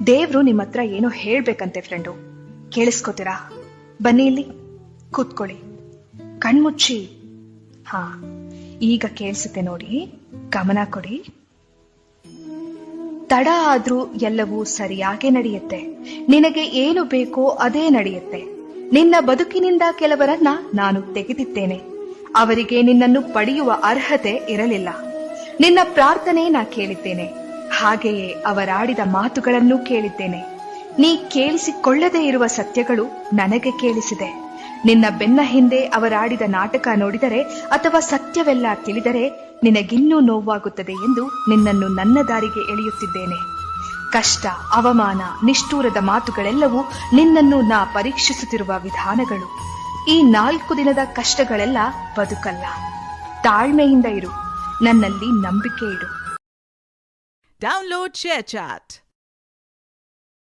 ದೇವ್ರು ನಿಮ್ಮ ಹತ್ರ ಏನೋ ಹೇಳ್ಬೇಕಂತೆ ಫ್ರೆಂಡು. ಕೇಳಿಸ್ಕೋತೀರಾ? ಬನ್ನಿ ಇಲ್ಲಿ ಕೂತ್ಕೊಳ್ಳಿ, ಕಣ್ಮುಚ್ಚಿ. ಹಾ, ಈಗ ಕೇಳಿಸುತ್ತೆ ನೋಡಿ, ಗಮನ ಕೊಡಿ. ತಡ ಆದ್ರೂ ಎಲ್ಲವೂ ಸರಿಯಾಗಿ ನಡೆಯುತ್ತೆ. ನಿನಗೆ ಏನು ಬೇಕೋ ಅದೇ ನಡೆಯುತ್ತೆ. ನಿನ್ನ ಬದುಕಿನಿಂದ ಕೆಲವರನ್ನ ನಾನು ತೆಗೆದಿದ್ದೇನೆ. ಅವರಿಗೆ ನಿನ್ನನ್ನು ಪಡೆಯುವ ಅರ್ಹತೆ ಇರಲಿಲ್ಲ. ನಿನ್ನ ಪ್ರಾರ್ಥನೆ ನಾ ಕೇಳಿದ್ದೇನೆ, ಹಾಗೆಯೇ ಅವರಾಡಿದ ಮಾತುಗಳನ್ನು ಕೇಳಿದ್ದೇನೆ. ನೀ ಕೇಳಿಸಿಕೊಳ್ಳದೇ ಇರುವ ಸತ್ಯಗಳು ನನಗೆ ಕೇಳಿಸಿದೆ. ನಿನ್ನ ಬೆನ್ನ ಹಿಂದೆ ಅವರಾಡಿದ ನಾಟಕ ನೋಡಿದರೆ ಅಥವಾ ಸತ್ಯವೆಲ್ಲ ತಿಳಿದರೆ ನಿನಗಿನ್ನೂ ನೋವಾಗುತ್ತದೆ ಎಂದು ನಿನ್ನನ್ನು ನನ್ನ ದಾರಿಗೆ ಎಳೆಯುತ್ತಿದ್ದೇನೆ. ಕಷ್ಟ, ಅವಮಾನ, ನಿಷ್ಠೂರದ ಮಾತುಗಳೆಲ್ಲವೂ ನಿನ್ನನ್ನು ನಾ ಪರೀಕ್ಷಿಸುತ್ತಿರುವ ವಿಧಾನಗಳು. ಈ 4 ದಿನದ ಕಷ್ಟಗಳೆಲ್ಲ ಬದುಕಲ್ಲ. ತಾಳ್ಮೆಯಿಂದ ಇರು, ನನ್ನಲ್ಲಿ ನಂಬಿಕೆ ಇಡು. Download ShareChat.